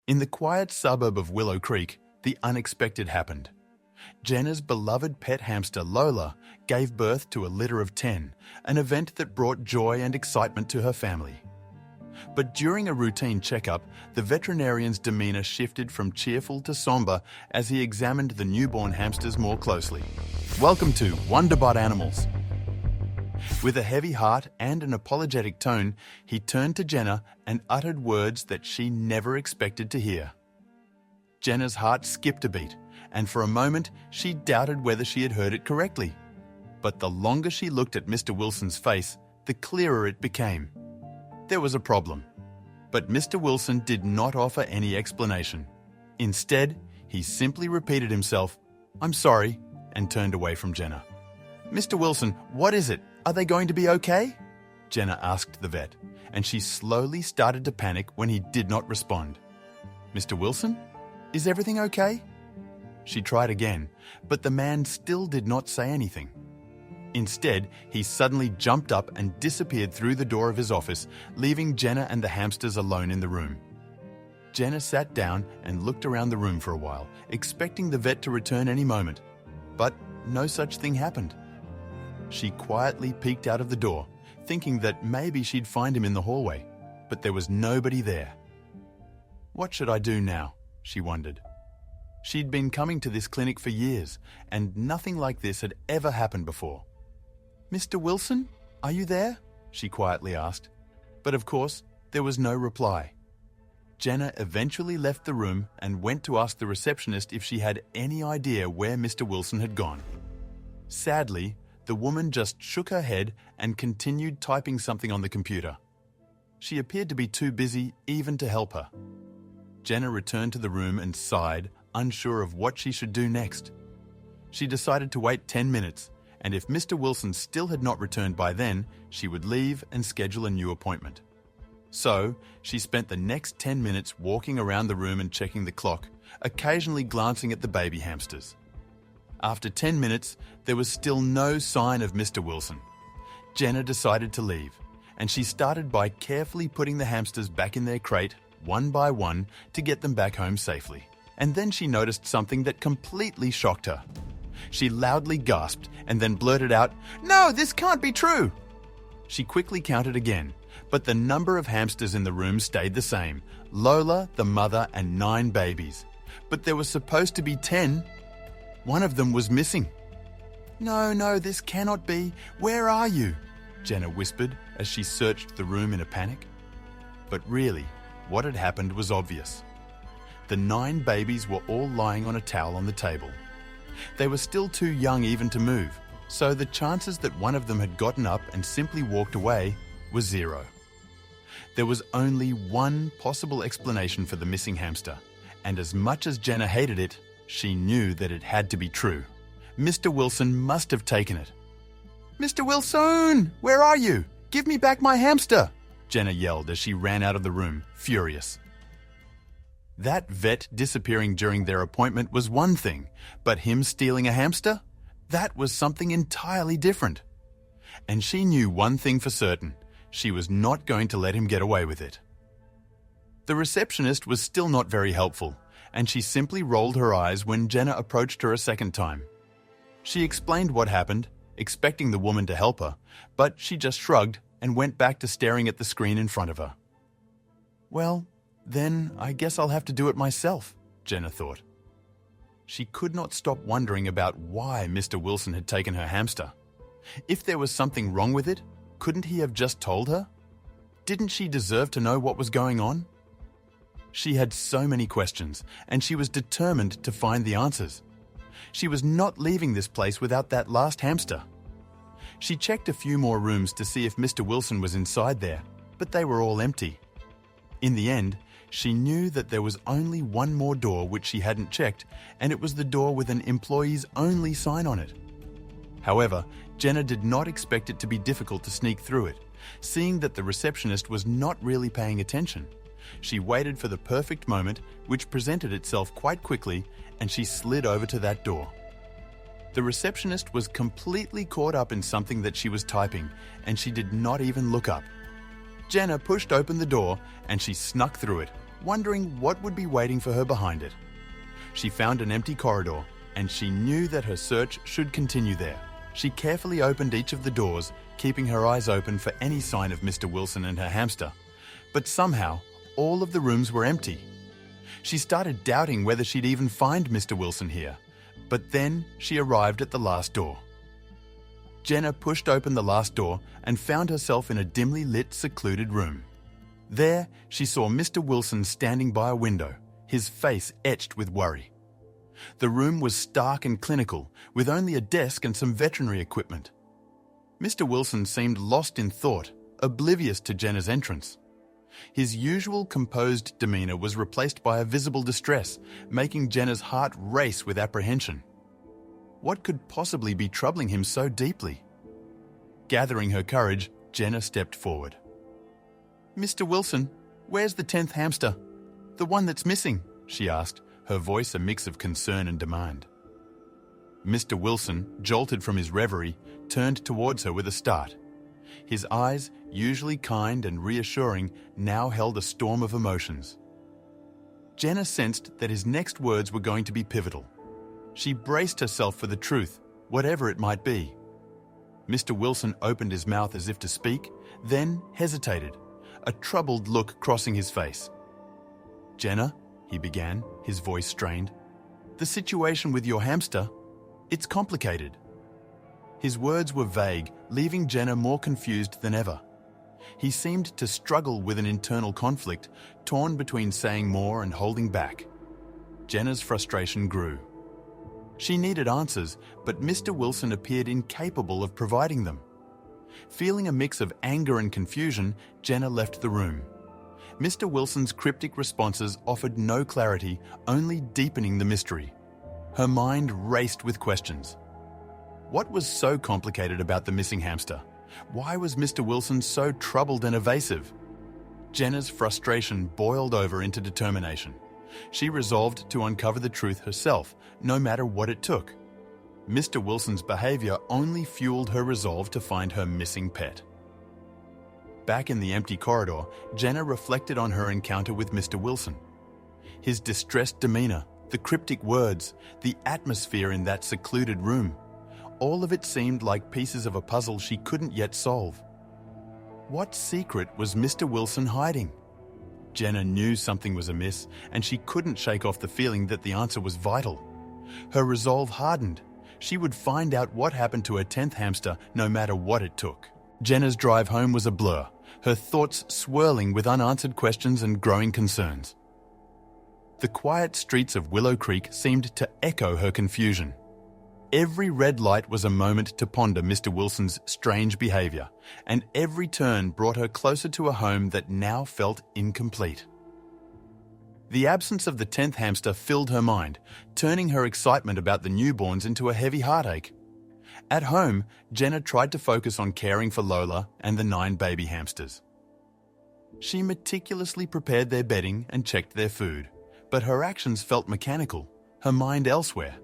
In the quiet suburb of Willow Creek, the unexpected happened. Jenna's beloved pet hamster Lola gave birth to a litter of 10, an event that brought joy and excitement to her family. But during a routine checkup, the veterinarian's demeanor shifted from cheerful to somber as he examined the newborn hamsters more closely. Welcome to Wonderbot Animals. With a heavy heart and an apologetic tone, he turned to Jenna and uttered words that she never expected to hear. Jenna's heart skipped a beat, and for a moment she doubted whether she had heard it correctly. But the longer she looked at Mr. Wilson's face, the clearer it became. There was a problem. But Mr. Wilson did not offer any explanation. Instead, he simply repeated himself, "I'm sorry," and turned away from Jenna. "Mr. Wilson, what is it? Are they going to be okay?" Jenna asked the vet, and she slowly started to panic when he did not respond. "Mr. Wilson? Is everything okay?" She tried again, but the man still did not say anything. Instead, he suddenly jumped up and disappeared through the door of his office, leaving Jenna and the hamsters alone in the room. Jenna sat down and looked around the room for a while, expecting the vet to return any moment. But no such thing happened. She quietly peeked out of the door, thinking that maybe she'd find him in the hallway, but there was nobody there. What should I do now? She wondered. She'd been coming to this clinic for years, and nothing like this had ever happened before. "Mr. Wilson, are you there?" she quietly asked. But of course, there was no reply. Jenna eventually left the room and went to ask the receptionist if she had any idea where Mr. Wilson had gone. Sadly, the woman just shook her head and continued typing something on the computer. She appeared to be too busy even to help her. Jenna returned to the room and sighed, unsure of what she should do next. She decided to wait 10 minutes, and if Mr. Wilson still had not returned by then, she would leave and schedule a new appointment. So, she spent the next 10 minutes walking around the room and checking the clock, occasionally glancing at the baby hamsters. After 10 minutes, there was still no sign of Mr. Wilson. Jenna decided to leave, and she started by carefully putting the hamsters back in their crate, one by one, to get them back home safely. And then she noticed something that completely shocked her. She loudly gasped and then blurted out, "No, this can't be true!" She quickly counted again, but the number of hamsters in the room stayed the same: Lola, the mother, and 9 babies. But there was supposed to be 10. One of them was missing. No, this cannot be. Where are you?" Jenna whispered as she searched the room in a panic. But really, what had happened was obvious. The 9 babies were all lying on a towel on the table. They were still too young even to move, so the chances that one of them had gotten up and simply walked away were 0. There was only one possible explanation for the missing hamster, and as much as Jenna hated it, she knew that it had to be true. Mr. Wilson must have taken it. "Mr. Wilson, where are you? Give me back my hamster!" Jenna yelled as she ran out of the room, furious. That vet disappearing during their appointment was one thing, but him stealing a hamster? That was something entirely different. And she knew one thing for certain: she was not going to let him get away with it. The receptionist was still not very helpful, and she simply rolled her eyes when Jenna approached her a second time. She explained what happened, expecting the woman to help her, but she just shrugged and went back to staring at the screen in front of her. "Well, then I guess I'll have to do it myself," Jenna thought. She could not stop wondering about why Mr. Wilson had taken her hamster. If there was something wrong with it, couldn't he have just told her? Didn't she deserve to know what was going on? She had so many questions, and she was determined to find the answers. She was not leaving this place without that last hamster. She checked a few more rooms to see if Mr. Wilson was inside there, but they were all empty. In the end, she knew that there was only one more door which she hadn't checked, and it was the door with an employees only sign on it. However, Jenna did not expect it to be difficult to sneak through it, seeing that the receptionist was not really paying attention. She waited for the perfect moment, which presented itself quite quickly, and she slid over to that door. The receptionist was completely caught up in something that she was typing, and she did not even look up. Jenna pushed open the door, and she snuck through it, wondering what would be waiting for her behind it. She found an empty corridor, and she knew that her search should continue there. She carefully opened each of the doors, keeping her eyes open for any sign of Mr. Wilson and her hamster. But somehow, all of the rooms were empty. She started doubting whether she'd even find Mr. Wilson here. But then she arrived at the last door. Jenna pushed open the last door and found herself in a dimly lit, secluded room. There, she saw Mr. Wilson standing by a window, his face etched with worry. The room was stark and clinical, with only a desk and some veterinary equipment. Mr. Wilson seemed lost in thought, oblivious to Jenna's entrance. His usual composed demeanor was replaced by a visible distress, making Jenna's heart race with apprehension. What could possibly be troubling him so deeply? Gathering her courage, Jenna stepped forward. "Mr. Wilson, where's the 10th hamster? The one that's missing?" she asked, her voice a mix of concern and demand. Mr. Wilson, jolted from his reverie, turned towards her with a start. His eyes, usually kind and reassuring, now held a storm of emotions. Jenna sensed that his next words were going to be pivotal. She braced herself for the truth, whatever it might be. Mr. Wilson opened his mouth as if to speak, then hesitated, a troubled look crossing his face. "Jenna," he began, his voice strained, "the situation with your hamster, it's complicated." His words were vague, leaving Jenna more confused than ever. He seemed to struggle with an internal conflict, torn between saying more and holding back. Jenna's frustration grew. She needed answers, but Mr. Wilson appeared incapable of providing them. Feeling a mix of anger and confusion, Jenna left the room. Mr. Wilson's cryptic responses offered no clarity, only deepening the mystery. Her mind raced with questions. What was so complicated about the missing hamster? Why was Mr. Wilson so troubled and evasive? Jenna's frustration boiled over into determination. She resolved to uncover the truth herself, no matter what it took. Mr. Wilson's behavior only fueled her resolve to find her missing pet. Back in the empty corridor, Jenna reflected on her encounter with Mr. Wilson. His distressed demeanor, the cryptic words, the atmosphere in that secluded room, all of it seemed like pieces of a puzzle she couldn't yet solve. What secret was Mr. Wilson hiding? Jenna knew something was amiss, and she couldn't shake off the feeling that the answer was vital. Her resolve hardened. She would find out what happened to her 10th hamster, no matter what it took. Jenna's drive home was a blur, her thoughts swirling with unanswered questions and growing concerns. The quiet streets of Willow Creek seemed to echo her confusion. Every red light was a moment to ponder Mr. Wilson's strange behavior, and every turn brought her closer to a home that now felt incomplete. The absence of the 10th hamster filled her mind, turning her excitement about the newborns into a heavy heartache. At home, Jenna tried to focus on caring for Lola and the 9 baby hamsters. She meticulously prepared their bedding and checked their food, but her actions felt mechanical, her mind elsewhere.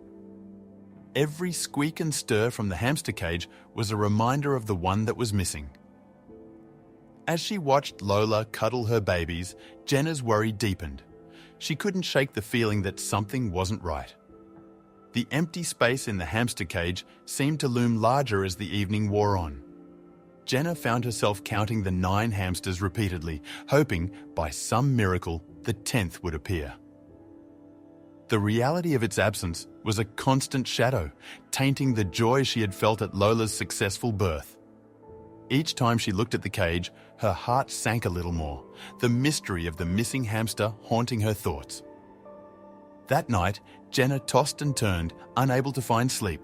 Every squeak and stir from the hamster cage was a reminder of the one that was missing. As she watched Lola cuddle her babies, Jenna's worry deepened. She couldn't shake the feeling that something wasn't right. The empty space in the hamster cage seemed to loom larger as the evening wore on. Jenna found herself counting the 9 hamsters repeatedly, hoping, by some miracle, the 10th would appear. The reality of its absence was a constant shadow, tainting the joy she had felt at Lola's successful birth. Each time she looked at the cage, her heart sank a little more, the mystery of the missing hamster haunting her thoughts. That night, Jenna tossed and turned, unable to find sleep.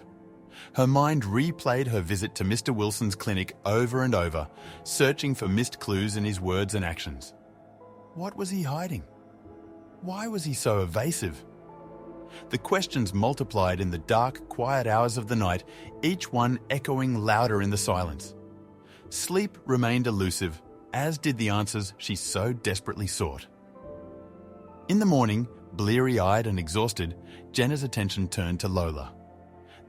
Her mind replayed her visit to Mr. Wilson's clinic over and over, searching for missed clues in his words and actions. What was he hiding? Why was he so evasive? The questions multiplied in the dark, quiet hours of the night, each one echoing louder in the silence. Sleep remained elusive, as did the answers she so desperately sought. In the morning, bleary-eyed and exhausted, Jenna's attention turned to Lola.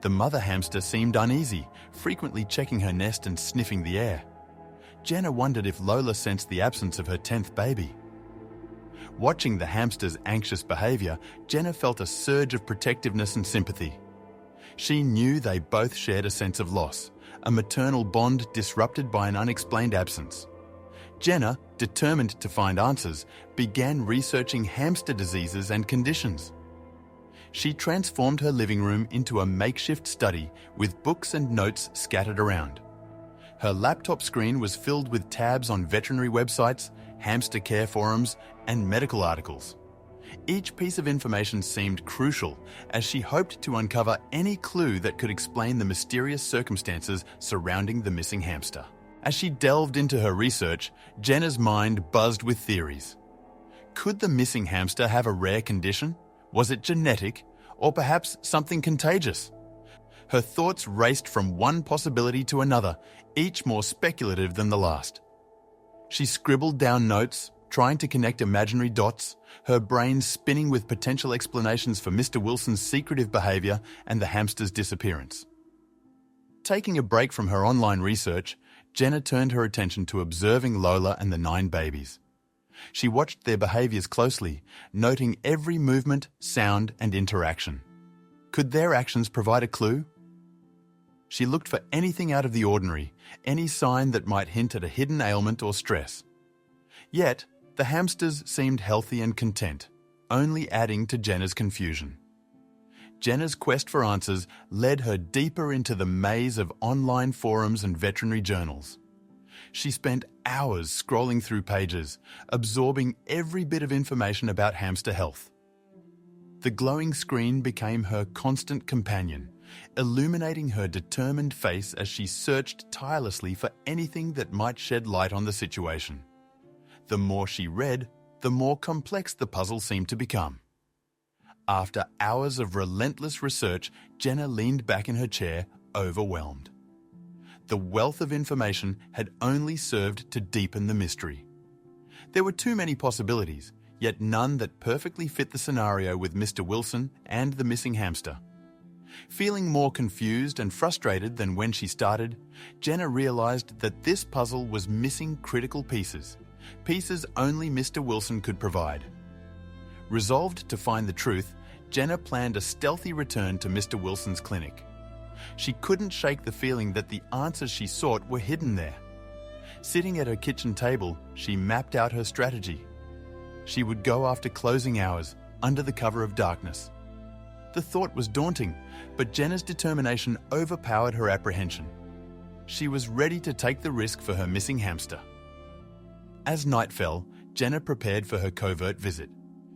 The mother hamster seemed uneasy, frequently checking her nest and sniffing the air. Jenna wondered if Lola sensed the absence of her 10th baby. Watching the hamster's anxious behavior, Jenna felt a surge of protectiveness and sympathy. She knew they both shared a sense of loss, a maternal bond disrupted by an unexplained absence. Jenna, determined to find answers, began researching hamster diseases and conditions. She transformed her living room into a makeshift study with books and notes scattered around. Her laptop screen was filled with tabs on veterinary websites, hamster care forums, and medical articles. Each piece of information seemed crucial as she hoped to uncover any clue that could explain the mysterious circumstances surrounding the missing hamster. As she delved into her research, Jenna's mind buzzed with theories. Could the missing hamster have a rare condition? Was it genetic? Or perhaps something contagious? Her thoughts raced from one possibility to another, each more speculative than the last. She scribbled down notes, trying to connect imaginary dots, her brain spinning with potential explanations for Mr. Wilson's secretive behavior and the hamster's disappearance. Taking a break from her online research, Jenna turned her attention to observing Lola and the 9 babies. She watched their behaviors closely, noting every movement, sound, and interaction. Could their actions provide a clue? She looked for anything out of the ordinary, any sign that might hint at a hidden ailment or stress. Yet, the hamsters seemed healthy and content, only adding to Jenna's confusion. Jenna's quest for answers led her deeper into the maze of online forums and veterinary journals. She spent hours scrolling through pages, absorbing every bit of information about hamster health. The glowing screen became her constant companion, illuminating her determined face as she searched tirelessly for anything that might shed light on the situation. The more she read, the more complex the puzzle seemed to become. After hours of relentless research, Jenna leaned back in her chair, overwhelmed. The wealth of information had only served to deepen the mystery. There were too many possibilities, yet none that perfectly fit the scenario with Mr. Wilson and the missing hamster. Feeling more confused and frustrated than when she started, Jenna realized that this puzzle was missing critical pieces only Mr. Wilson could provide. Resolved to find the truth, Jenna planned a stealthy return to Mr. Wilson's clinic. She couldn't shake the feeling that the answers she sought were hidden there. Sitting at her kitchen table, she mapped out her strategy. She would go after closing hours, under the cover of darkness. The thought was daunting, but Jenna's determination overpowered her apprehension. She was ready to take the risk for her missing hamster. As night fell, Jenna prepared for her covert visit.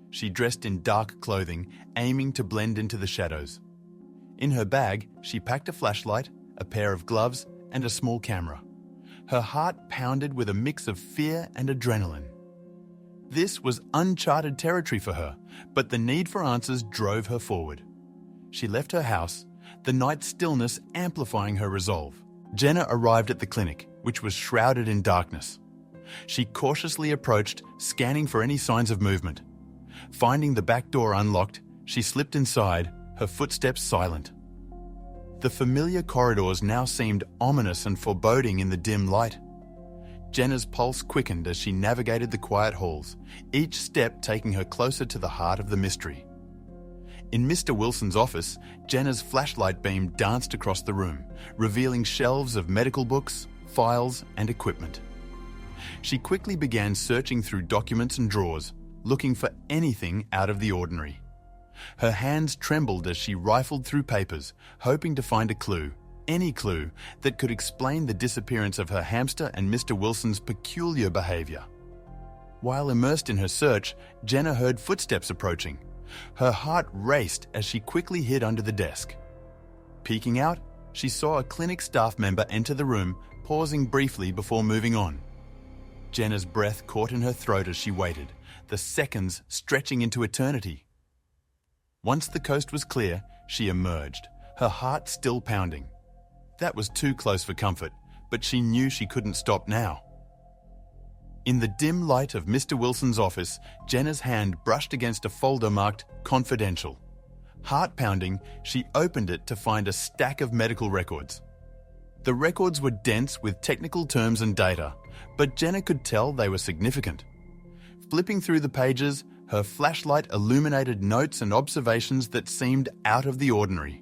She dressed in dark clothing, aiming to blend into the shadows. In her bag, she packed a flashlight, a pair of gloves, and a small camera. Her heart pounded with a mix of fear and adrenaline. This was uncharted territory for her, but the need for answers drove her forward. She left her house, the night stillness amplifying her resolve. Jenna arrived at the clinic, which was shrouded in darkness. She cautiously approached, scanning for any signs of movement. Finding the back door unlocked, she slipped inside, her footsteps silent. The familiar corridors now seemed ominous and foreboding in the dim light. Jenna's pulse quickened as she navigated the quiet halls, each step taking her closer to the heart of the mystery. In Mr. Wilson's office, Jenna's flashlight beam danced across the room, revealing shelves of medical books, files, and equipment. She quickly began searching through documents and drawers, looking for anything out of the ordinary. Her hands trembled as she rifled through papers, hoping to find a clue, any clue, that could explain the disappearance of her hamster and Mr. Wilson's peculiar behavior. While immersed in her search, Jenna heard footsteps approaching. Her heart raced as she quickly hid under the desk. Peeking out, she saw a clinic staff member enter the room, pausing briefly before moving on. Jenna's breath caught in her throat as she waited, the seconds stretching into eternity. Once the coast was clear, she emerged, her heart still pounding. That was too close for comfort, but she knew she couldn't stop now. In the dim light of Mr. Wilson's office, Jenna's hand brushed against a folder marked Confidential. Heart pounding, she opened it to find a stack of medical records. The records were dense with technical terms and data, but Jenna could tell they were significant. Flipping through the pages, Her flashlight illuminated notes and observations that seemed out of the ordinary.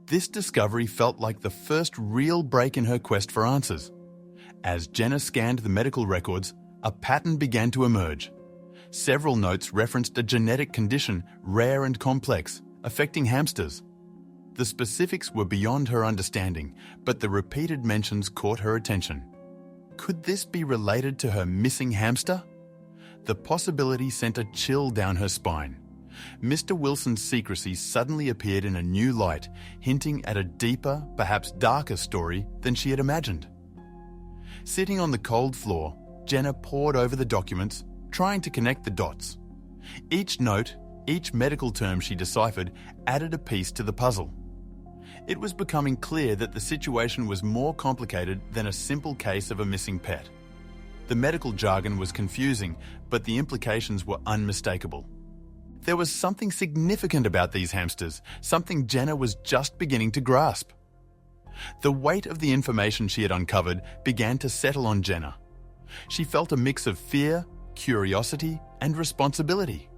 This discovery felt like the first real break in her quest for answers. As Jenna scanned the medical records, a pattern began to emerge. Several notes referenced a genetic condition, rare and complex, affecting hamsters. The specifics were beyond her understanding, but the repeated mentions caught her attention. Could this be related to her missing hamster? The possibility sent a chill down her spine. Mr. Wilson's secrecy suddenly appeared in a new light, hinting at a deeper, perhaps darker story than she had imagined. Sitting on the cold floor, Jenna pored over the documents, trying to connect the dots. Each note, each medical term she deciphered, added a piece to the puzzle. It was becoming clear that the situation was more complicated than a simple case of a missing pet. The medical jargon was confusing, but the implications were unmistakable. There was something significant about these hamsters, something Jenna was just beginning to grasp. The weight of the information she had uncovered began to settle on Jenna. She felt a mix of fear, curiosity, and responsibility.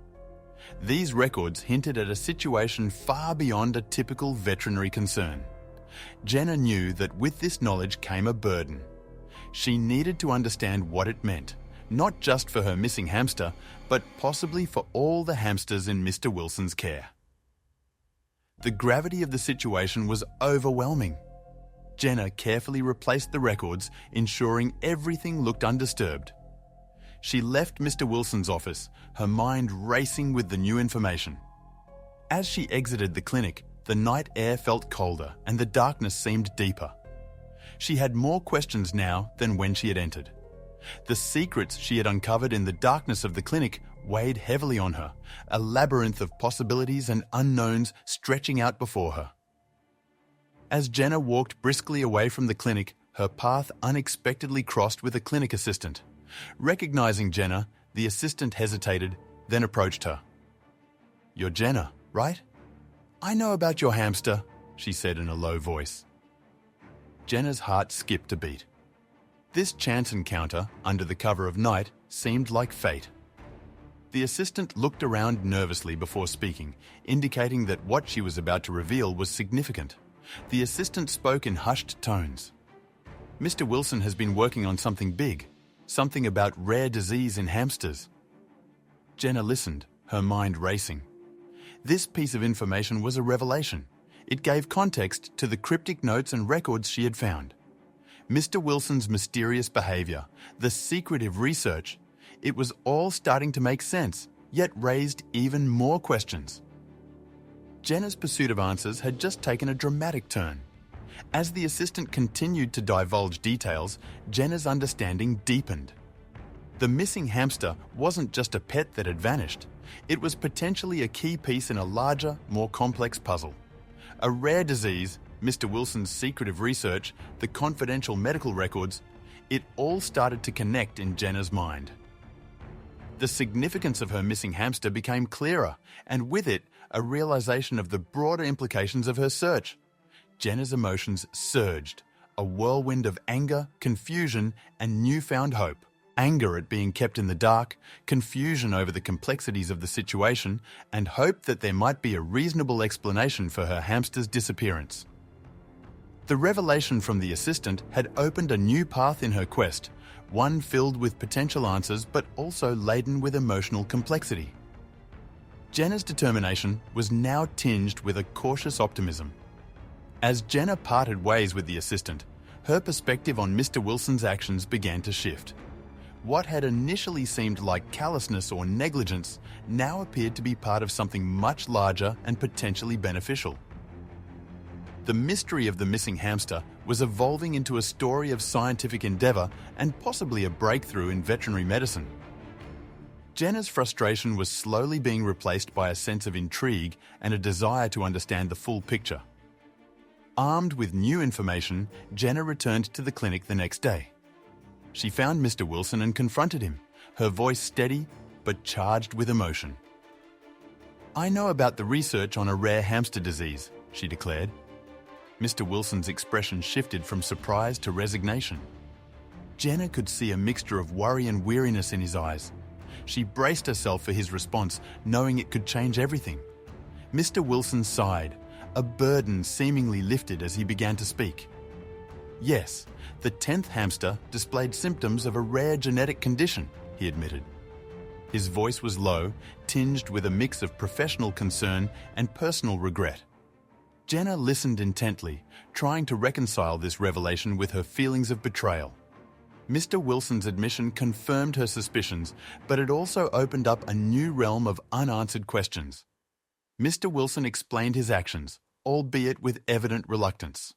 These records hinted at a situation far beyond a typical veterinary concern. Jenna knew that with this knowledge came a burden. She needed to understand what it meant, not just for her missing hamster, but possibly for all the hamsters in Mr. Wilson's care. The gravity of the situation was overwhelming. Jenna carefully replaced the records, ensuring everything looked undisturbed. She left Mr. Wilson's office, her mind racing with the new information. As she exited the clinic, the night air felt colder and the darkness seemed deeper. She had more questions now than when she had entered. The secrets she had uncovered in the darkness of the clinic weighed heavily on her, a labyrinth of possibilities and unknowns stretching out before her. As Jenna walked briskly away from the clinic, her path unexpectedly crossed with a clinic assistant. Recognizing Jenna, the assistant hesitated, then approached her. "You're Jenna, right? I know about your hamster," she said in a low voice. Jenna's heart skipped a beat. This chance encounter, under the cover of night, seemed like fate. The assistant looked around nervously before speaking, indicating that what she was about to reveal was significant. The assistant spoke in hushed tones. "Mr. Wilson has been working on something big, something about rare disease in hamsters." Jenna listened, her mind racing. This piece of information was a revelation. It gave context to the cryptic notes and records she had found. Mr. Wilson's mysterious behavior, the secretive research, it was all starting to make sense, yet raised even more questions. Jenna's pursuit of answers had just taken a dramatic turn. As the assistant continued to divulge details, Jenna's understanding deepened. The missing hamster wasn't just a pet that had vanished. It was potentially a key piece in a larger, more complex puzzle. A rare disease, Mr. Wilson's secretive research, the confidential medical records, it all started to connect in Jenna's mind. The significance of her missing hamster became clearer, and with it, a realization of the broader implications of her search. Jenna's emotions surged, a whirlwind of anger, confusion, and newfound hope. Anger at being kept in the dark, confusion over the complexities of the situation, and hope that there might be a reasonable explanation for her hamster's disappearance. The revelation from the assistant had opened a new path in her quest, one filled with potential answers but also laden with emotional complexity. Jenna's determination was now tinged with a cautious optimism. As Jenna parted ways with the assistant, her perspective on Mr. Wilson's actions began to shift. What had initially seemed like callousness or negligence now appeared to be part of something much larger and potentially beneficial. The mystery of the missing hamster was evolving into a story of scientific endeavour and possibly a breakthrough in veterinary medicine. Jenna's frustration was slowly being replaced by a sense of intrigue and a desire to understand the full picture. Armed with new information, Jenna returned to the clinic the next day. She found Mr. Wilson and confronted him, her voice steady but charged with emotion. "I know about the research on a rare hamster disease," she declared. Mr. Wilson's expression shifted from surprise to resignation. Jenna could see a mixture of worry and weariness in his eyes. She braced herself for his response, knowing it could change everything. Mr. Wilson sighed, a burden seemingly lifted as he began to speak. Yes, the 10th hamster displayed symptoms of a rare genetic condition, he admitted. His voice was low, tinged with a mix of professional concern and personal regret. Jenna listened intently, trying to reconcile this revelation with her feelings of betrayal. Mr. Wilson's admission confirmed her suspicions, but it also opened up a new realm of unanswered questions. Mr. Wilson explained his actions, albeit with evident reluctance.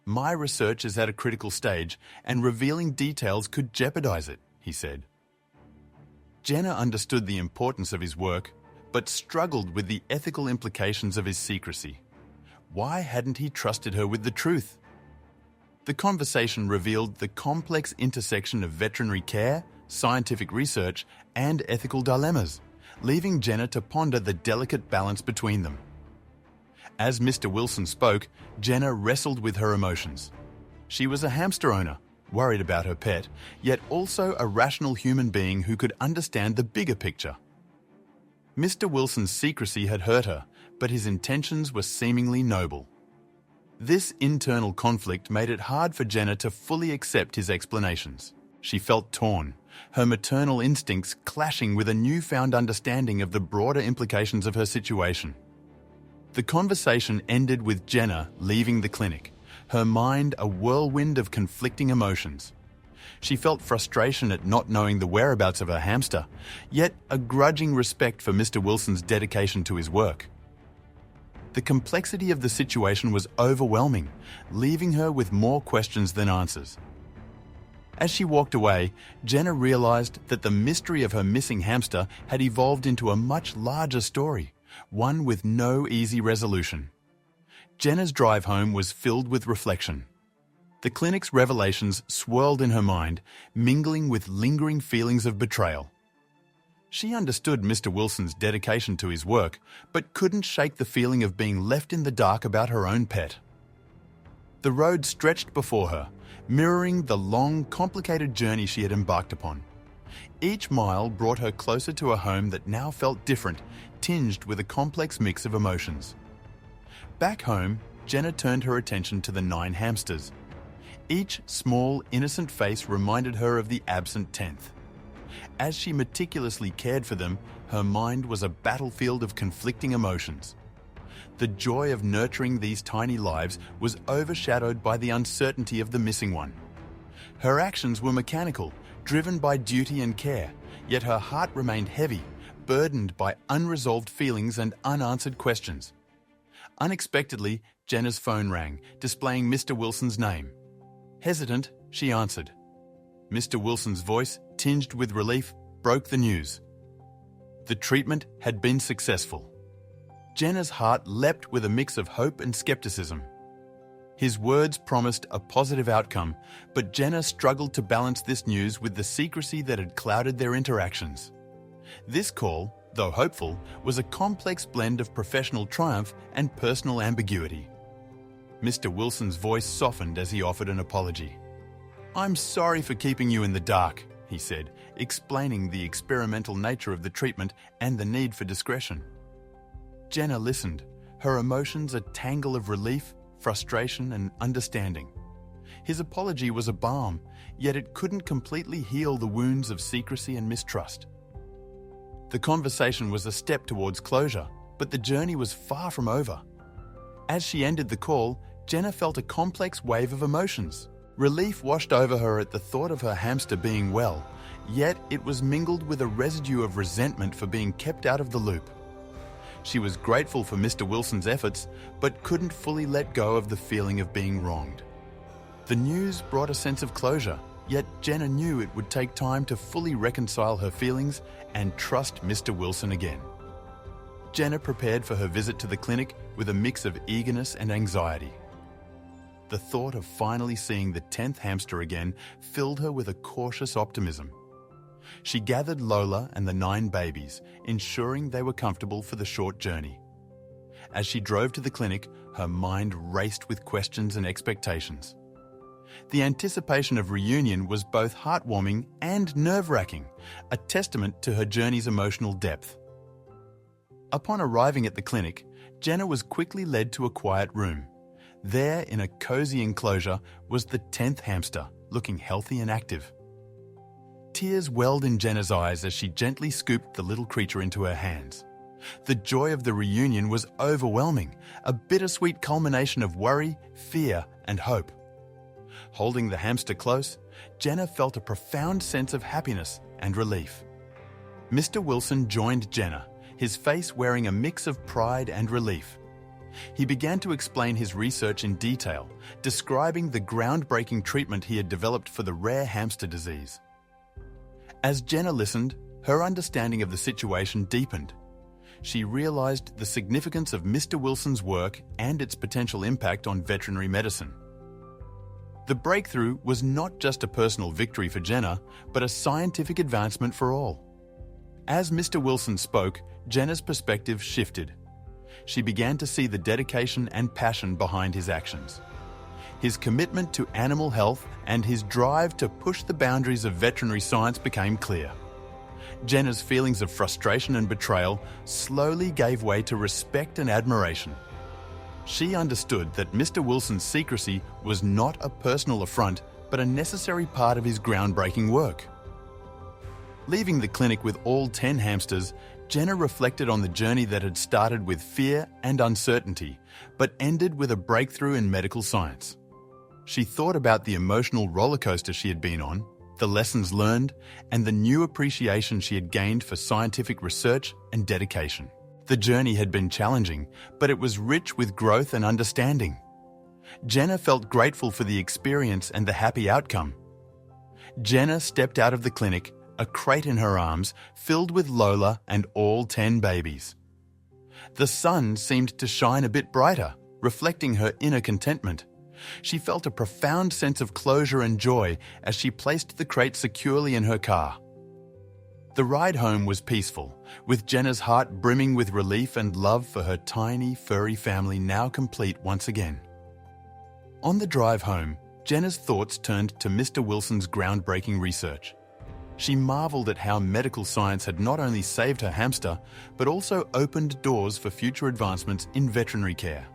"My research is at a critical stage, and revealing details could jeopardize it," he said. Jenna understood the importance of his work, but struggled with the ethical implications of his secrecy. Why hadn't he trusted her with the truth? The conversation revealed the complex intersection of veterinary care, scientific research, and ethical dilemmas, leaving Jenna to ponder the delicate balance between them. As Mr. Wilson spoke, Jenna wrestled with her emotions. She was a hamster owner, worried about her pet, yet also a rational human being who could understand the bigger picture. Mr. Wilson's secrecy had hurt her, but his intentions were seemingly noble. This internal conflict made it hard for Jenna to fully accept his explanations. She felt torn, her maternal instincts clashing with a newfound understanding of the broader implications of her situation. The conversation ended with Jenna leaving the clinic, her mind a whirlwind of conflicting emotions. She felt frustration at not knowing the whereabouts of her hamster, yet a grudging respect for Mr. Wilson's dedication to his work. The complexity of the situation was overwhelming, leaving her with more questions than answers. As she walked away, Jenna realized that the mystery of her missing hamster had evolved into a much larger story, one with no easy resolution. Jenna's drive home was filled with reflection. The clinic's revelations swirled in her mind, mingling with lingering feelings of betrayal. She understood Mr. Wilson's dedication to his work, but couldn't shake the feeling of being left in the dark about her own pet. The road stretched before her, mirroring the long, complicated journey she had embarked upon. Each mile brought her closer to a home that now felt different, tinged with a complex mix of emotions. Back home, Jenna turned her attention to the 9 hamsters. Each small, innocent face reminded her of the absent 10th. As she meticulously cared for them, her mind was a battlefield of conflicting emotions. The joy of nurturing these tiny lives was overshadowed by the uncertainty of the missing one. Her actions were mechanical, driven by duty and care, yet her heart remained heavy, burdened by unresolved feelings and unanswered questions. Unexpectedly, Jenna's phone rang, displaying Mr. Wilson's name. Hesitant, she answered. Mr. Wilson's voice, tinged with relief, broke the news. The treatment had been successful. Jenna's heart leapt with a mix of hope and skepticism. His words promised a positive outcome, but Jenna struggled to balance this news with the secrecy that had clouded their interactions. This call, though hopeful, was a complex blend of professional triumph and personal ambiguity. Mr. Wilson's voice softened as he offered an apology. "I'm sorry for keeping you in the dark," he said, explaining the experimental nature of the treatment and the need for discretion. Jenna listened, her emotions a tangle of relief, frustration, and understanding. His apology was a balm, yet it couldn't completely heal the wounds of secrecy and mistrust. The conversation was a step towards closure, but the journey was far from over. As she ended the call, Jenna felt a complex wave of emotions. Relief washed over her at the thought of her hamster being well, yet it was mingled with a residue of resentment for being kept out of the loop. She was grateful for Mr. Wilson's efforts, but couldn't fully let go of the feeling of being wronged. The news brought a sense of closure, yet Jenna knew it would take time to fully reconcile her feelings and trust Mr. Wilson again. Jenna prepared for her visit to the clinic with a mix of eagerness and anxiety. The thought of finally seeing the 10th hamster again filled her with a cautious optimism. She gathered Lola and the 9 babies, ensuring they were comfortable for the short journey. As she drove to the clinic, her mind raced with questions and expectations. The anticipation of reunion was both heartwarming and nerve-wracking, a testament to her journey's emotional depth. Upon arriving at the clinic, Jenna was quickly led to a quiet room. There, in a cozy enclosure, was the 10th hamster, looking healthy and active. Tears welled in Jenna's eyes as she gently scooped the little creature into her hands. The joy of the reunion was overwhelming, a bittersweet culmination of worry, fear, and hope. Holding the hamster close, Jenna felt a profound sense of happiness and relief. Mr. Wilson joined Jenna, his face wearing a mix of pride and relief. He began to explain his research in detail, describing the groundbreaking treatment he had developed for the rare hamster disease. As Jenna listened, her understanding of the situation deepened. She realized the significance of Mr. Wilson's work and its potential impact on veterinary medicine. The breakthrough was not just a personal victory for Jenna, but a scientific advancement for all. As Mr. Wilson spoke, Jenna's perspective shifted. She began to see the dedication and passion behind his actions. His commitment to animal health and his drive to push the boundaries of veterinary science became clear. Jenna's feelings of frustration and betrayal slowly gave way to respect and admiration. She understood that Mr. Wilson's secrecy was not a personal affront, but a necessary part of his groundbreaking work. Leaving the clinic with all 10 hamsters, Jenna reflected on the journey that had started with fear and uncertainty, but ended with a breakthrough in medical science. She thought about the emotional rollercoaster she had been on, the lessons learned, and the new appreciation she had gained for scientific research and dedication. The journey had been challenging, but it was rich with growth and understanding. Jenna felt grateful for the experience and the happy outcome. Jenna stepped out of the clinic, a crate in her arms, filled with Lola and all 10 babies. The sun seemed to shine a bit brighter, reflecting her inner contentment. She felt a profound sense of closure and joy as she placed the crate securely in her car. The ride home was peaceful, with Jenna's heart brimming with relief and love for her tiny, furry family now complete once again. On the drive home, Jenna's thoughts turned to Mr. Wilson's groundbreaking research. She marveled at how medical science had not only saved her hamster, but also opened doors for future advancements in veterinary care.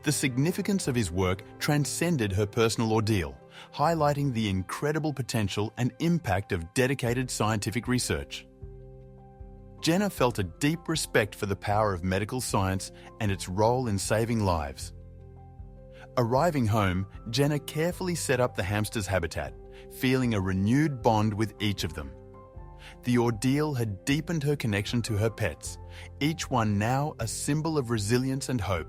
The significance of his work transcended her personal ordeal, highlighting the incredible potential and impact of dedicated scientific research. Jenna felt a deep respect for the power of medical science and its role in saving lives. Arriving home, Jenna carefully set up the hamster's habitat, feeling a renewed bond with each of them. The ordeal had deepened her connection to her pets, each one now a symbol of resilience and hope.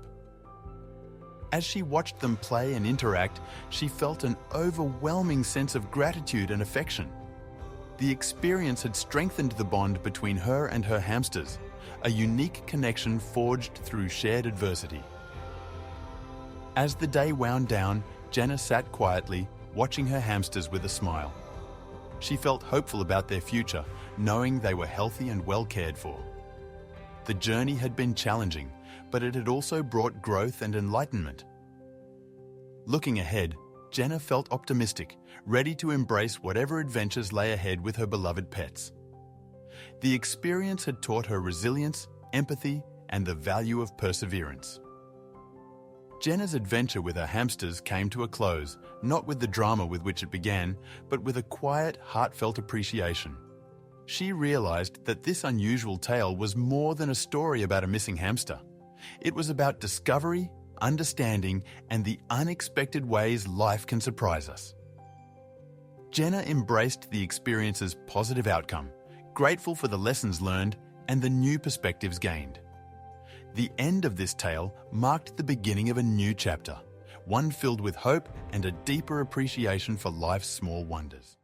As she watched them play and interact, she felt an overwhelming sense of gratitude and affection. The experience had strengthened the bond between her and her hamsters, a unique connection forged through shared adversity. As the day wound down, Jenna sat quietly, watching her hamsters with a smile. She felt hopeful about their future, knowing they were healthy and well cared for. The journey had been challenging, but it had also brought growth and enlightenment. Looking ahead, Jenna felt optimistic, ready to embrace whatever adventures lay ahead with her beloved pets. The experience had taught her resilience, empathy, and the value of perseverance. Jenna's adventure with her hamsters came to a close, not with the drama with which it began, but with a quiet, heartfelt appreciation. She realized that this unusual tale was more than a story about a missing hamster. It was about discovery, understanding, and the unexpected ways life can surprise us. Jenna embraced the experience's positive outcome, grateful for the lessons learned and the new perspectives gained. The end of this tale marked the beginning of a new chapter, one filled with hope and a deeper appreciation for life's small wonders.